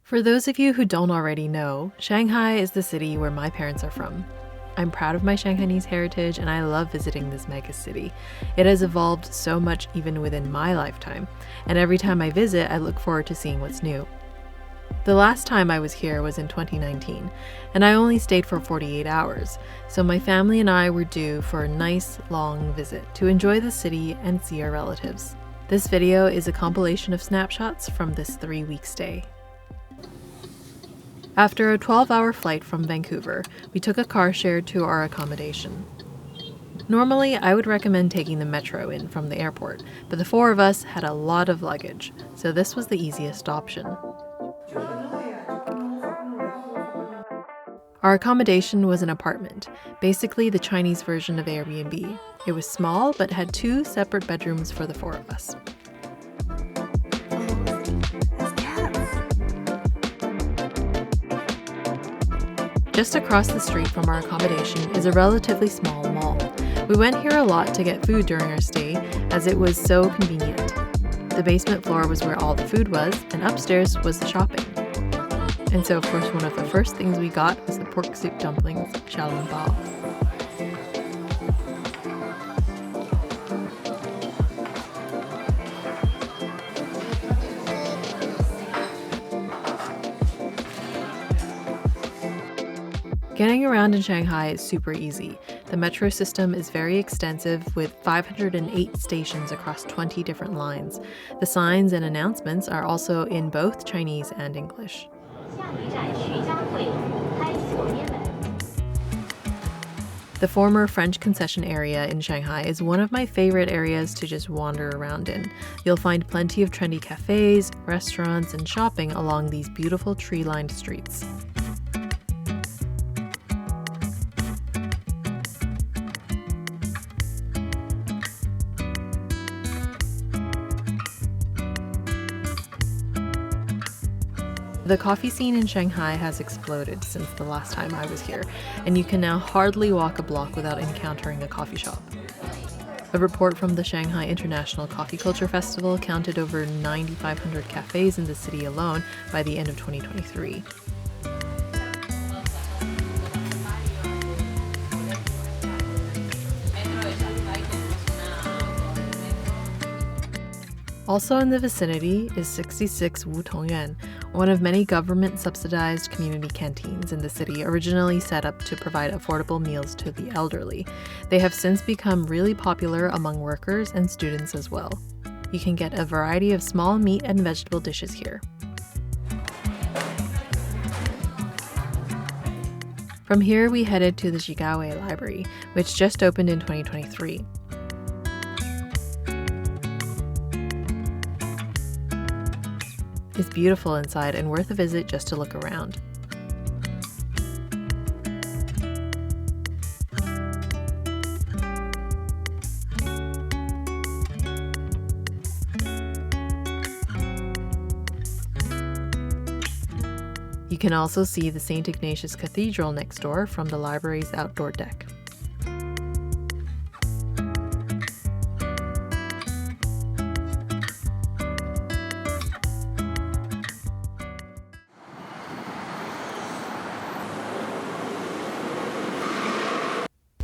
For those of you who don't already know, Shanghai is the city where my parents are from. I'm proud of my Shanghainese heritage and I love visiting this mega city. It has evolved so much even within my lifetime, and every time I visit, I look forward to seeing what's new. The last time I was here was in 2019, and I only stayed for 48 hours, so my family and I were due for a nice, long visit to enjoy the city and see our relatives. This video is a compilation of snapshots from this 3-week stay. After a 12-hour flight from Vancouver, we took a car share to our accommodation. Normally, I would recommend taking the metro in from the airport, but the 4 of us had a lot of luggage, so this was the easiest option. Our accommodation was an apartment, basically the Chinese version of Airbnb. It was small, but had 2 separate bedrooms for the 4 of us. Just across the street from our accommodation is a relatively small mall. We went here a lot to get food during our stay, as it was so convenient. The basement floor was where all the food was, and upstairs was the shopping. And so, of course, one of the first things we got was the pork soup dumplings, xiaolongbao. Getting around in Shanghai is super easy. The metro system is very extensive with 508 stations across 20 different lines. The signs and announcements are also in both Chinese and English. The former French concession area in Shanghai is one of my favorite areas to just wander around in. You'll find plenty of trendy cafes, restaurants, and shopping along these beautiful tree-lined streets. The coffee scene in Shanghai has exploded since the last time I was here, and you can now hardly walk a block without encountering a coffee shop. A report from the Shanghai International Coffee Culture Festival counted over 9,500 cafes in the city alone by the end of 2023. Also in the vicinity is 66 Wutongyuan, one of many government-subsidized community canteens in the city originally set up to provide affordable meals to the elderly. They have since become really popular among workers and students as well. You can get a variety of small meat and vegetable dishes here. From here, we headed to the Gaode Library, which just opened in 2023. It's beautiful inside and worth a visit just to look around. You can also see the St. Ignatius Cathedral next door from the library's outdoor deck.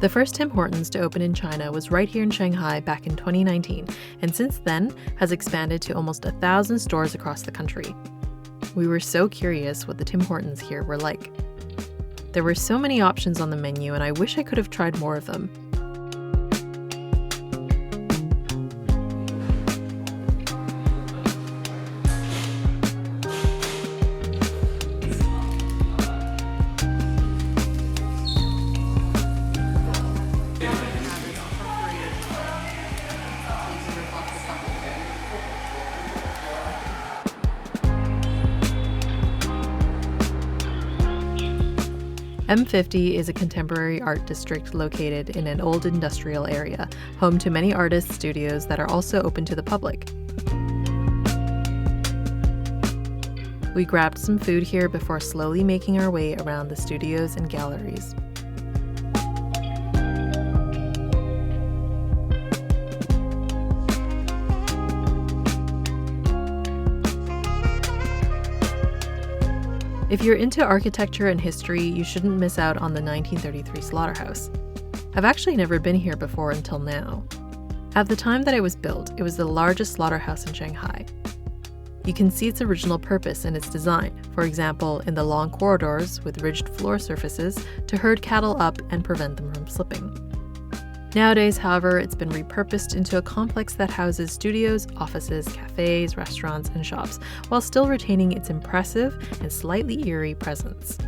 The first Tim Hortons to open in China was right here in Shanghai back in 2019, and since then has expanded to almost 1,000 stores across the country. We were so curious what the Tim Hortons here were like. There were so many options on the menu, and I wish I could have tried more of them. M50 is a contemporary art district located in an old industrial area, home to many artists' studios that are also open to the public. We grabbed some food here before slowly making our way around the studios and galleries. If you're into architecture and history, you shouldn't miss out on the 1933 slaughterhouse. I've actually never been here before until now. At the time that it was built, it was the largest slaughterhouse in Shanghai. You can see its original purpose in its design, for example, in the long corridors with ridged floor surfaces to herd cattle up and prevent them from slipping. Nowadays, however, it's been repurposed into a complex that houses studios, offices, cafes, restaurants, and shops, while still retaining its impressive and slightly eerie presence.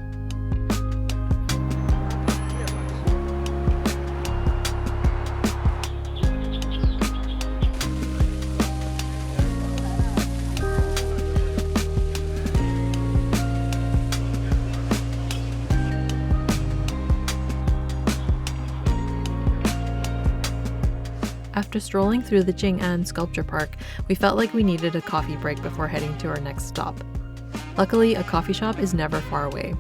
After strolling through the Jing'an Sculpture Park, we felt like we needed a coffee break before heading to our next stop. Luckily, a coffee shop is never far away.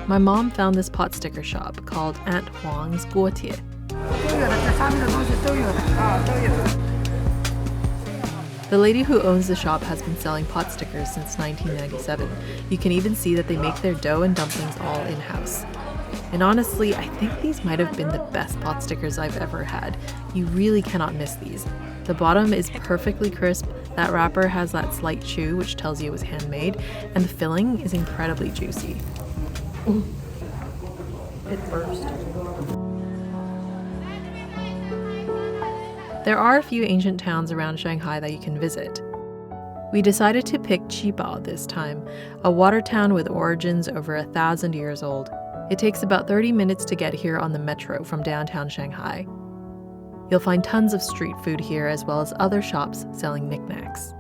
My mom found this pot sticker shop called Aunt Huang's Guotie. The lady who owns the shop has been selling pot stickers since 1997. You can even see that they make their dough and dumplings all in-house. And honestly, I think these might have been the best pot stickers I've ever had. You really cannot miss these. The bottom is perfectly crisp, that wrapper has that slight chew which tells you it was handmade, and the filling is incredibly juicy. It burst. There are a few ancient towns around Shanghai that you can visit. We decided to pick Qibao this time, a water town with origins over 1,000 years old. It takes about 30 minutes to get here on the metro from downtown Shanghai. You'll find tons of street food here as well as other shops selling knickknacks.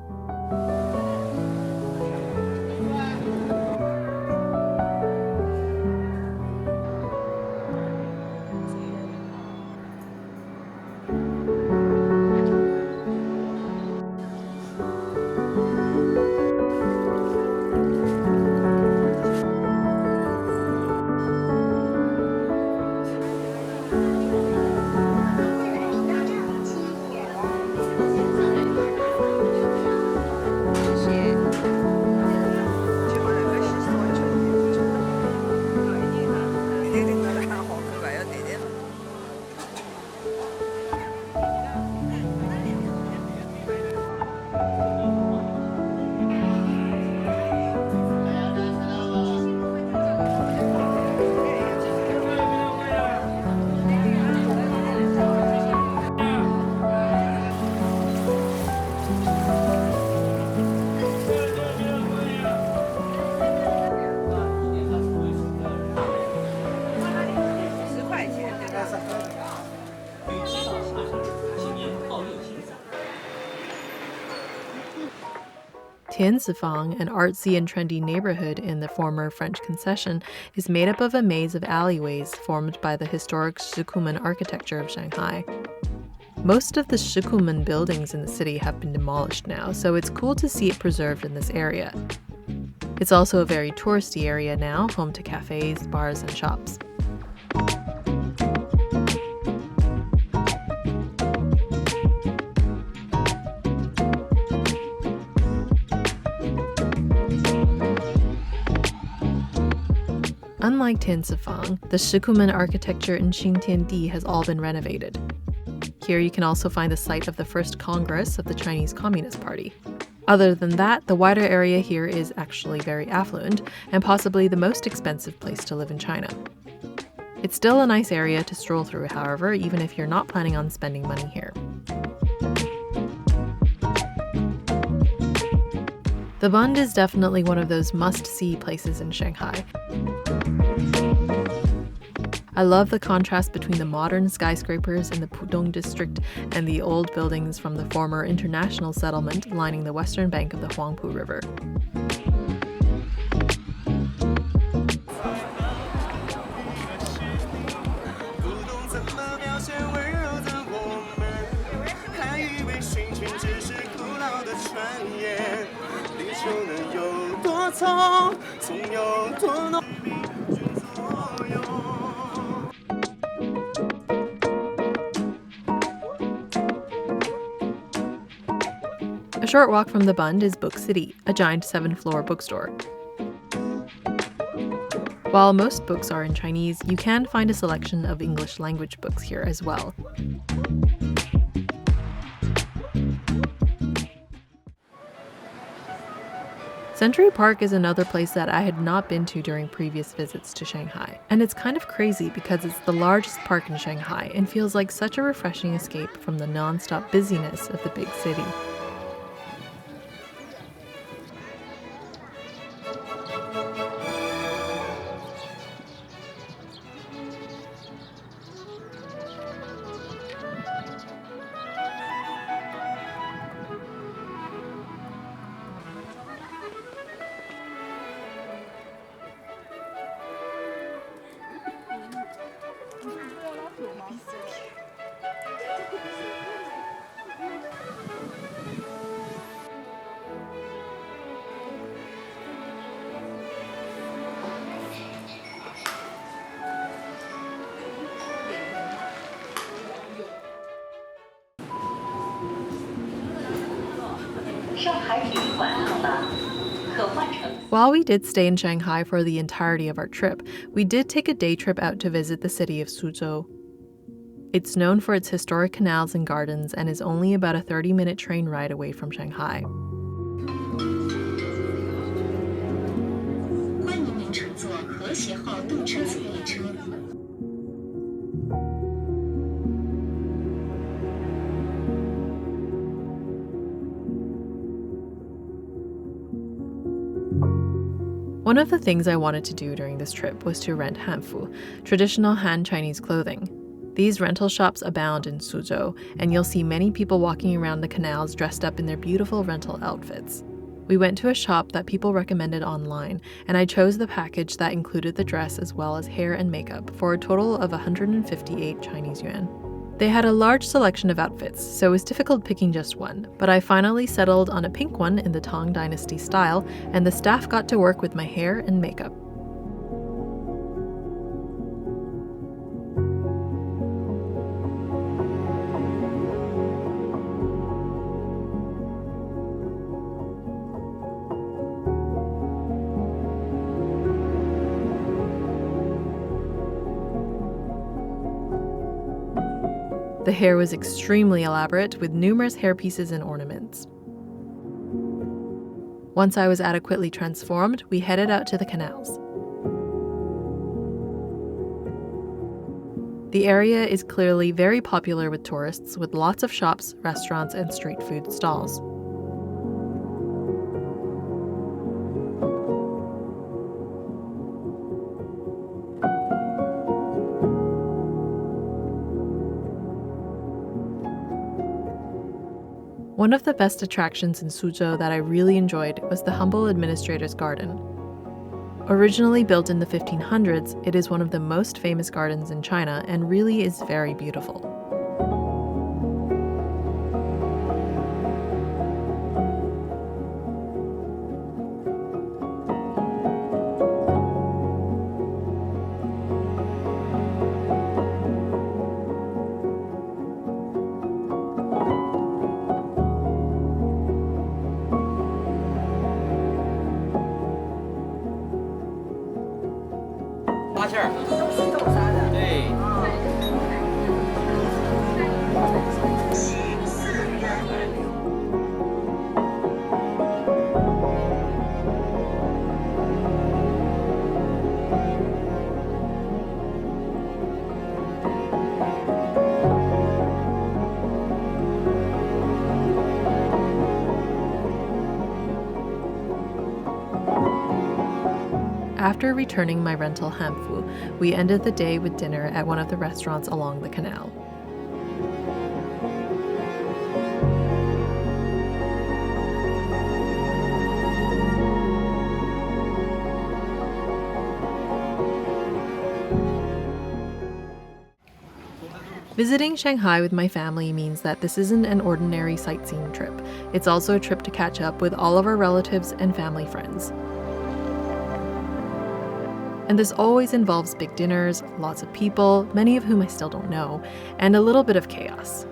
Tianzifang, an artsy and trendy neighborhood in the former French concession, is made up of a maze of alleyways formed by the historic Shikumen architecture of Shanghai. Most of the Shikumen buildings in the city have been demolished now, so it's cool to see it preserved in this area. It's also a very touristy area now, home to cafes, bars, and shops. Unlike Tianzifang, the Shikumen architecture in Xingtiandi has all been renovated. Here you can also find the site of the first Congress of the Chinese Communist Party. Other than that, the wider area here is actually very affluent and possibly the most expensive place to live in China. It's still a nice area to stroll through, however, even if you're not planning on spending money here. The Bund is definitely one of those must-see places in Shanghai. I love the contrast between the modern skyscrapers in the Pudong district and the old buildings from the former international settlement lining the western bank of the Huangpu River. A short walk from the Bund is Book City, a giant 7-floor bookstore. While most books are in Chinese, you can find a selection of English language books here as well. Century Park is another place that I had not been to during previous visits to Shanghai. And it's kind of crazy because it's the largest park in Shanghai and feels like such a refreshing escape from the non-stop busyness of the big city. While we did stay in Shanghai for the entirety of our trip, we did take a day trip out to visit the city of Suzhou. It's known for its historic canals and gardens and is only about a 30-minute train ride away from Shanghai. One of the things I wanted to do during this trip was to rent Hanfu, traditional Han Chinese clothing. These rental shops abound in Suzhou, and you'll see many people walking around the canals dressed up in their beautiful rental outfits. We went to a shop that people recommended online, and I chose the package that included the dress as well as hair and makeup for a total of 158 Chinese yuan. They had a large selection of outfits, so it was difficult picking just one, but I finally settled on a pink one in the Tang Dynasty style, and the staff got to work with my hair and makeup. The hair was extremely elaborate, with numerous hairpieces and ornaments. Once I was adequately transformed, we headed out to the canals. The area is clearly very popular with tourists, with lots of shops, restaurants, and street food stalls. One of the best attractions in Suzhou that I really enjoyed was the humble administrator's garden. Originally built in the 1500s, it is one of the most famous gardens in China and really is very beautiful. After returning my rental Hanfu, we ended the day with dinner at one of the restaurants along the canal. Visiting Shanghai with my family means that this isn't an ordinary sightseeing trip. It's also a trip to catch up with all of our relatives and family friends. And this always involves big dinners, lots of people, many of whom I still don't know, and a little bit of chaos.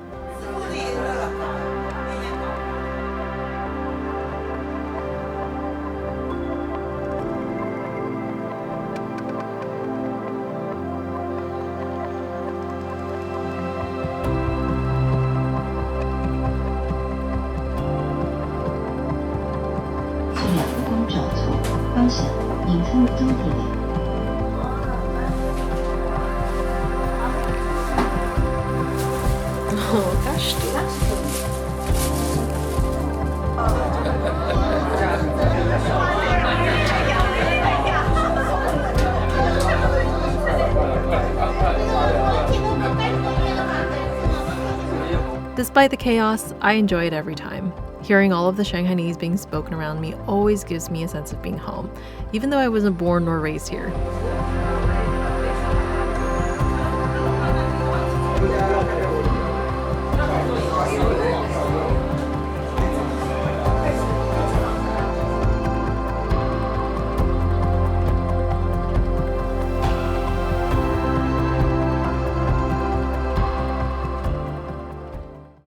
Despite the chaos, I enjoy it every time. Hearing all of the Shanghainese being spoken around me always gives me a sense of being home, even though I wasn't born nor raised here.